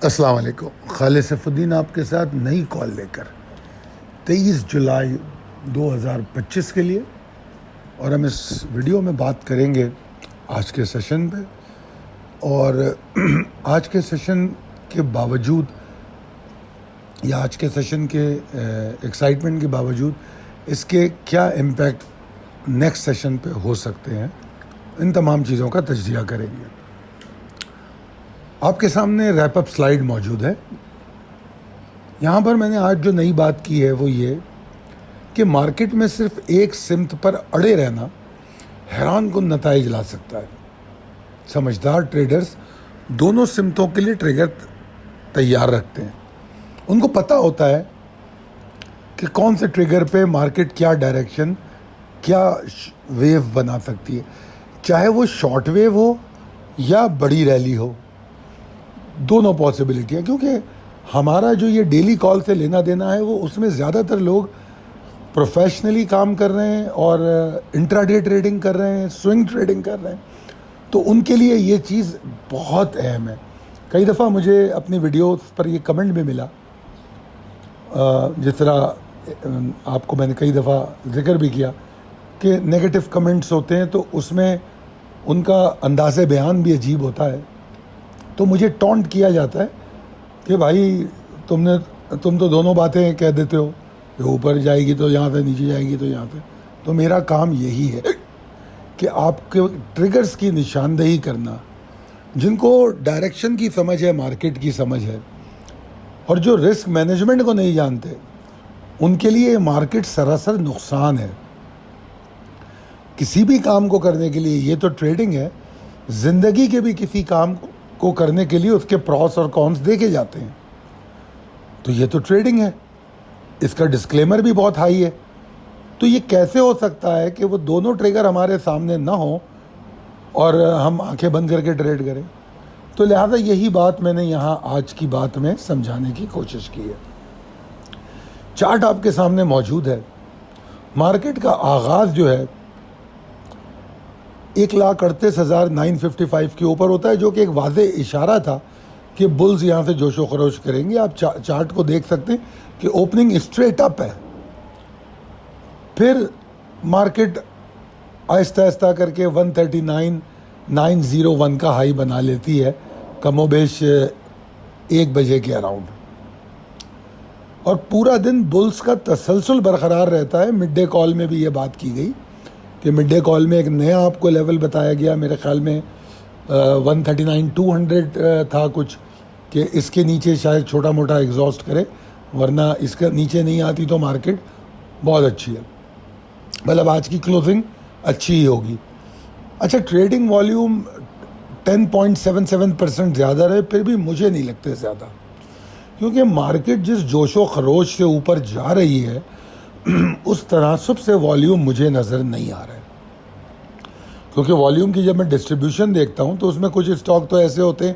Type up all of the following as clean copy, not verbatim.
अस्सलाम वालेकुम। खालिद सैफुद्दीन आपके साथ नई कॉल लेकर 23 जुलाई 2025 के लिए, और हम इस वीडियो में बात करेंगे आज के सेशन पे। और आज के सेशन के बावजूद या आज के सेशन के एक्साइटमेंट के बावजूद इसके क्या इम्पैक्ट नेक्स्ट सेशन पे हो सकते हैं, इन तमाम चीज़ों का तजज़िया करेंगे। आपके सामने रैप अप स्लाइड मौजूद है। यहाँ पर मैंने आज जो नई बात की है वो ये कि मार्केट में सिर्फ एक सिमत पर अड़े रहना हैरान कुन नताइज ला सकता है। समझदार ट्रेडर्स दोनों सिमतों के लिए ट्रिगर तैयार रखते हैं। उनको पता होता है कि कौन से ट्रिगर पे मार्केट क्या डायरेक्शन, क्या वेव बना सकती है, चाहे वो शॉर्ट वेव हो या बड़ी रैली हो। दोनों पॉसिबिलिटी है, क्योंकि हमारा जो ये डेली कॉल से लेना देना है वो उसमें ज़्यादातर लोग प्रोफेशनली काम कर रहे हैं और इंट्राडे ट्रेडिंग कर रहे हैं, स्विंग ट्रेडिंग कर रहे हैं, तो उनके लिए ये चीज़ बहुत अहम है। कई दफ़ा मुझे अपनी वीडियोस पर ये कमेंट भी मिला, जिस तरह आपको मैंने कई दफ़ा जिक्र भी किया कि नेगेटिव कमेंट्स होते हैं तो उसमें उनका अंदाज़े बयान भी अजीब होता है। तो मुझे टॉन्ट किया जाता है कि भाई तुम तो दोनों बातें कह देते हो, ऊपर जाएगी तो यहाँ से, नीचे जाएगी तो यहाँ से। तो मेरा काम यही है कि आपके ट्रिगर्स की निशानदेही करना। जिनको डायरेक्शन की समझ है, मार्केट की समझ है, और जो रिस्क मैनेजमेंट को नहीं जानते, उनके लिए मार्केट सरासर नुकसान है। किसी भी काम को करने के लिए, ये तो ट्रेडिंग है, ज़िंदगी के भी किसी काम को करने के लिए उसके प्रॉस और कॉन्स देखे जाते हैं। तो ये तो ट्रेडिंग है, इसका डिस्क्लेमर भी बहुत हाई है। तो ये कैसे हो सकता है कि वो दोनों ट्रिगर हमारे सामने ना हो और हम आंखें बंद करके ट्रेड करें? तो लिहाजा यही बात मैंने यहाँ आज की बात में समझाने की कोशिश की है। चार्ट आपके सामने मौजूद है। मार्केट का आगाज़ जो है 1,38,955 के ऊपर होता है, जो कि एक वाज़े इशारा था कि बुल्स यहाँ से जोशो खरोश करेंगे। आप चार्ट को देख सकते हैं कि ओपनिंग स्ट्रेट अप है, फिर मार्केट आहिस्ता आहिस्ता करके 139,901 का हाई बना लेती है कमोबेश 1 बजे के अराउंड, और पूरा दिन बुल्स का तसलसल बरकरार रहता है। मिड डे कॉल में भी ये बात की गई कि मिड डे कॉल में एक नया आपको लेवल बताया गया, मेरे ख्याल में 139,200 था कुछ, कि इसके नीचे शायद छोटा मोटा एग्जॉस्ट करे, वरना इसका नीचे नहीं आती तो मार्केट बहुत अच्छी है। मतलब आज की क्लोजिंग अच्छी ही होगी। अच्छा, ट्रेडिंग वॉल्यूम 10.77% ज़्यादा रहे, फिर भी मुझे नहीं लगते ज़्यादा, क्योंकि मार्केट जिस जोशो खरोश से ऊपर जा रही है उस तनासब से वॉल्यूम मुझे नज़र नहीं आ रहा है। क्योंकि वॉल्यूम की जब मैं डिस्ट्रीब्यूशन देखता हूँ तो उसमें कुछ स्टॉक तो ऐसे होते हैं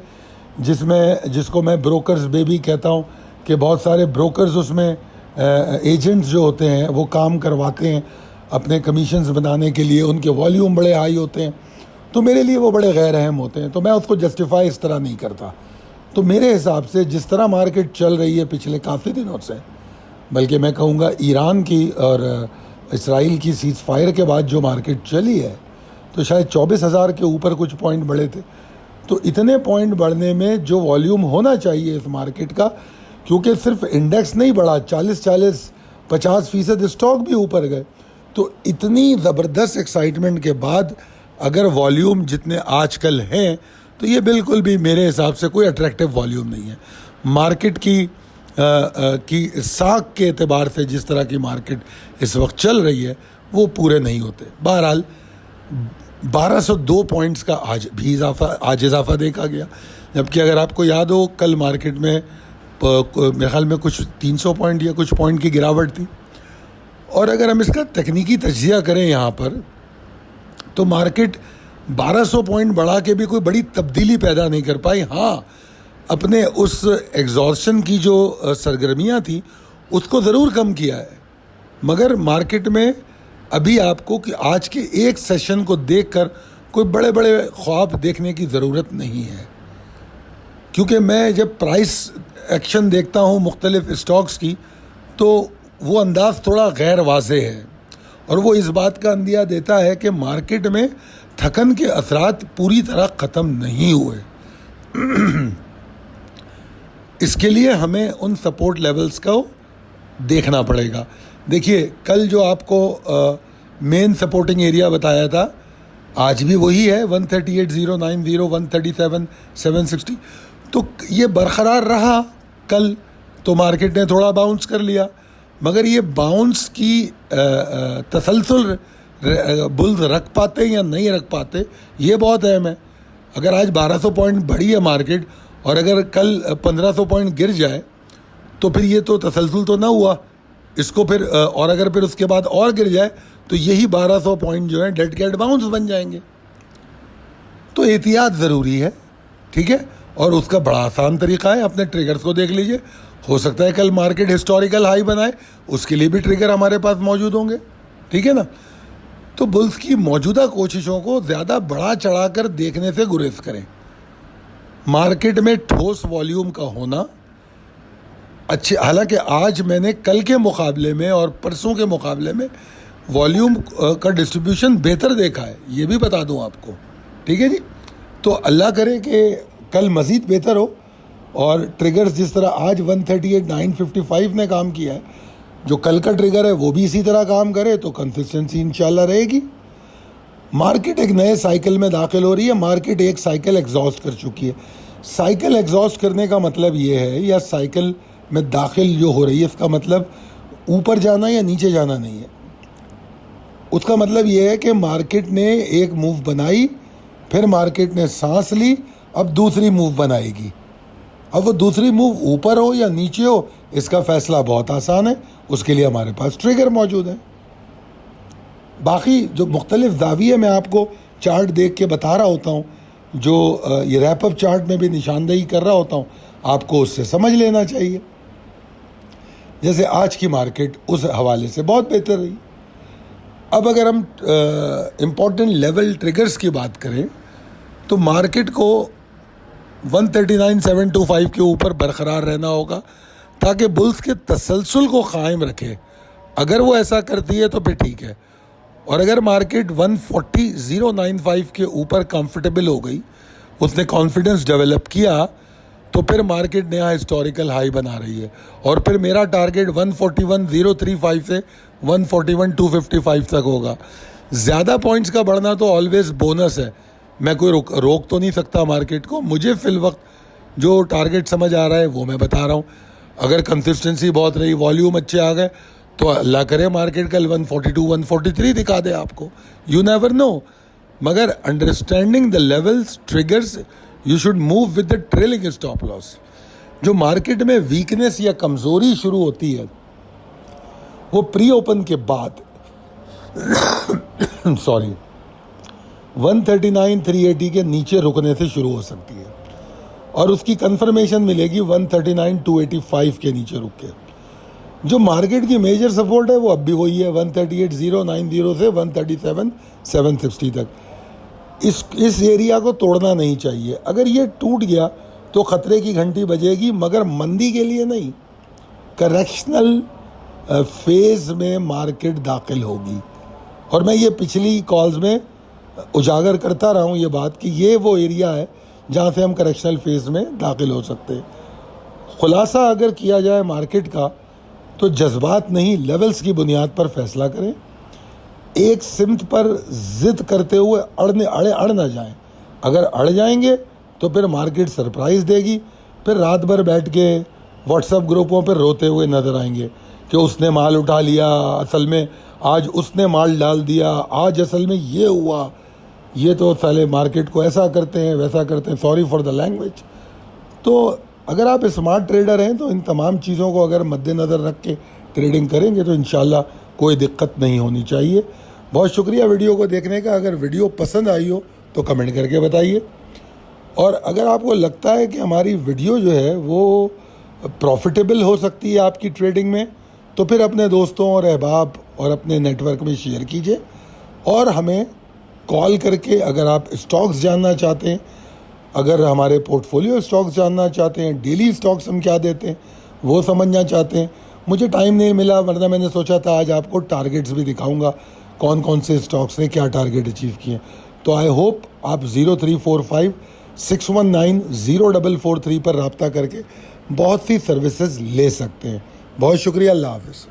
जिसको मैं ब्रोकर्स बेबी कहता हूँ, कि बहुत सारे ब्रोकर्स उसमें एजेंट्स जो होते हैं वो काम करवाते हैं अपने कमीशंस बनाने के लिए, उनके वॉल्यूम बड़े हाई होते हैं, तो मेरे लिए वो बड़े गैर अहम होते हैं, तो मैं उसको जस्टिफाई इस तरह नहीं करता। तो मेरे हिसाब से जिस तरह मार्केट चल रही है पिछले काफ़ी दिनों से, बल्कि मैं कहूँगा ईरान की और इसराइल की सीज़ फायर के बाद जो मार्केट चली है, तो शायद 24,000 के ऊपर कुछ पॉइंट बढ़े थे। तो इतने पॉइंट बढ़ने में जो वॉल्यूम होना चाहिए इस मार्केट का, क्योंकि सिर्फ इंडेक्स नहीं बढ़ा, 40-50% स्टॉक भी ऊपर गए, तो इतनी ज़बरदस्त एक्साइटमेंट के बाद अगर वॉल्यूम जितने आजकल हैं, तो ये बिल्कुल भी मेरे हिसाब से कोई अट्रैक्टिव वॉल्यूम नहीं है। मार्केट की साख के एतबार से जिस तरह की मार्केट इस वक्त चल रही है वो पूरे नहीं होते। बहरहाल 1202 पॉइंट्स का आज इजाफा देखा गया, जबकि अगर आपको याद हो कल मार्केट में मेरे ख्याल में कुछ 300 पॉइंट या कुछ पॉइंट की गिरावट थी। और अगर हम इसका तकनीकी तज्जिया करें यहाँ पर, तो मार्केट 1200 पॉइंट बढ़ा के भी कोई बड़ी तब्दीली पैदा नहीं कर पाई। हाँ, अपने उस एग्जॉस्शन की जो सरगर्मियाँ थी उसको ज़रूर कम किया है, मगर मार्केट में अभी आपको कि आज के एक सेशन को देखकर कोई बड़े बड़े ख्वाब देखने की ज़रूरत नहीं है। क्योंकि मैं जब प्राइस एक्शन देखता हूँ मुख्तलिफ स्टॉक्स की, तो वो अंदाज़ थोड़ा गैर वाज़ेह है और वो इस बात का अंदिया देता है कि मार्केट में थकन के असरात पूरी तरह ख़त्म नहीं हुए। इसके लिए हमें उन सपोर्ट लेवल्स को देखना पड़ेगा। देखिए, कल जो आपको मेन सपोर्टिंग एरिया बताया था, आज भी वही है 138,090, 137,760। तो ये बरकरार रहा कल, तो मार्केट ने थोड़ा बाउंस कर लिया, मगर ये बाउंस की तसलसल बुल्स रख पाते या नहीं रख पाते, ये बहुत अहम है। अगर आज 1200 पॉइंट बढ़ी है मार्केट और अगर कल 1500 पॉइंट गिर जाए तो फिर ये तो तसलसल तो ना हुआ इसको, फिर और अगर फिर उसके बाद और गिर जाए तो यही 1200 पॉइंट जो है डेड कैट बाउंस बन जाएंगे। तो एहतियात ज़रूरी है, ठीक है। और उसका बड़ा आसान तरीका है, अपने ट्रिगर्स को देख लीजिए। हो सकता है कल मार्केट हिस्टोरिकल हाई बनाए, उसके लिए भी ट्रिगर हमारे पास मौजूद होंगे, ठीक है ना। तो बुल्स की मौजूदा कोशिशों को ज़्यादा बढ़ा चढ़ा कर देखने से गुरेज करें। मार्केट में ठोस वॉल्यूम का होना अच्छे, हालांकि आज मैंने कल के मुकाबले में और परसों के मुकाबले में वॉल्यूम का डिस्ट्रीब्यूशन बेहतर देखा है, ये भी बता दूं आपको, ठीक है जी। तो अल्लाह करे कि कल मज़ीद बेहतर हो और ट्रिगर्स जिस तरह आज 138,955 ने काम किया है, जो कल का ट्रिगर है वो भी इसी तरह काम करे तो कंसिस्टेंसी इंशाल्लाह रहेगी। मार्केट एक नए साइकिल में दाखिल हो रही है। मार्केट एक साइकिल एग्जॉस्ट कर चुकी है। साइकिल एग्जॉस्ट करने का मतलब ये है, या साइकिल में दाखिल जो हो रही है, इसका मतलब ऊपर जाना या नीचे जाना नहीं है। उसका मतलब ये है कि मार्केट ने एक मूव बनाई, फिर मार्केट ने सांस ली, अब दूसरी मूव बनाएगी। अब वो दूसरी मूव ऊपर हो या नीचे हो, इसका फैसला बहुत आसान है, उसके लिए हमारे पास ट्रिगर मौजूद है। बाकी जो मुख्तलिफ ज़ाविये मैं आपको चार्ट देख के बता रहा होता हूँ, जो ये रैपअप चार्ट में भी निशानदेही कर रहा होता हूँ, आपको उससे समझ लेना चाहिए। जैसे आज की मार्केट उस हवाले से बहुत बेहतर रही। अब अगर हम इम्पोर्टेंट लेवल ट्रिगर्स की बात करें तो मार्केट को 139,725 के ऊपर बरकरार रहना होगा ताकि बुल्स के तसलसल को क़ायम रखे। अगर वो ऐसा करती है तो फिर ठीक है, और अगर मार्केट 140,095 के ऊपर कंफर्टेबल हो गई, उसने कॉन्फिडेंस डेवलप किया, तो फिर मार्केट नया हिस्टोरिकल हाई बना रही है। और फिर मेरा टारगेट 141,035 से 141,255 तक होगा। ज़्यादा पॉइंट्स का बढ़ना तो ऑलवेज़ बोनस है, मैं कोई रोक तो नहीं सकता मार्केट को। मुझे फ़िल वक्त जो टारगेट समझ आ रहा है वो मैं बता रहा हूँ। अगर कंसिस्टेंसी बहुत रही, वॉल्यूम अच्छे आ गए, तो अल्लाह करे मार्केट कल 142, 143 दिखा दे आपको, यू नेवर नो। मगर understanding the levels, triggers, you should move with the trailing stop loss. जो मार्केट में वीकनेस या कमज़ोरी शुरू होती है वो प्री ओपन के बाद सॉरी 139,380 के नीचे रुकने से शुरू हो सकती है, और उसकी कंफर्मेशन मिलेगी 139,285 के नीचे रुक के। जो मार्केट की मेजर सपोर्ट है वो अब भी वही है 138,090 से 137,760 तक। इस एरिया को तोड़ना नहीं चाहिए। अगर ये टूट गया तो ख़तरे की घंटी बजेगी, मगर मंदी के लिए नहीं, करेक्शनल फेज़ में मार्केट दाखिल होगी। और मैं ये पिछली कॉल्स में उजागर करता रहा हूँ ये बात कि ये वो एरिया है जहाँ से हम करेक्शनल फेज़ में दाखिल हो सकते हैं। खुलासा अगर किया जाए मार्केट का तो जज्बात नहीं, लेवल्स की बुनियाद पर फैसला करें। एक सिमत पर ज़िद करते हुए अड़ ना जाएं। अगर अड़ जाएंगे तो फिर मार्केट सरप्राइज़ देगी, फिर रात भर बैठ के व्हाट्सएप ग्रुपों पर रोते हुए नज़र आएंगे कि उसने माल उठा लिया, असल में आज उसने माल डाल दिया, आज असल में ये हुआ, ये तो साले मार्केट को ऐसा करते हैं वैसा करते हैं, सॉरी फॉर द लैंग्वेज। तो अगर आप स्मार्ट ट्रेडर हैं तो इन तमाम चीज़ों को अगर मद्देनज़र रख के ट्रेडिंग करेंगे तो इंशाल्लाह कोई दिक्कत नहीं होनी चाहिए। बहुत शुक्रिया वीडियो को देखने का। अगर वीडियो पसंद आई हो तो कमेंट करके बताइए, और अगर आपको लगता है कि हमारी वीडियो जो है वो प्रॉफिटेबल हो सकती है आपकी ट्रेडिंग में, तो फिर अपने दोस्तों और अहबाब और अपने नेटवर्क में शेयर कीजिए। और हमें कॉल करके अगर आप स्टॉक्स जानना चाहते हैं अगर हमारे पोर्टफोलियो स्टॉक्स जानना चाहते हैं, डेली स्टॉक्स हम क्या देते हैं वो समझना चाहते हैं, मुझे टाइम नहीं मिला, वरना मैंने सोचा था आज आपको टारगेट्स भी दिखाऊंगा, कौन कौन से स्टॉक्स ने क्या टारगेट अचीव किए। तो आई होप आप 0345-619-0443 पर रब्ता करके बहुत सी सर्विसेज ले सकते हैं। बहुत शुक्रिया, अल्लाह हाफ़िज़।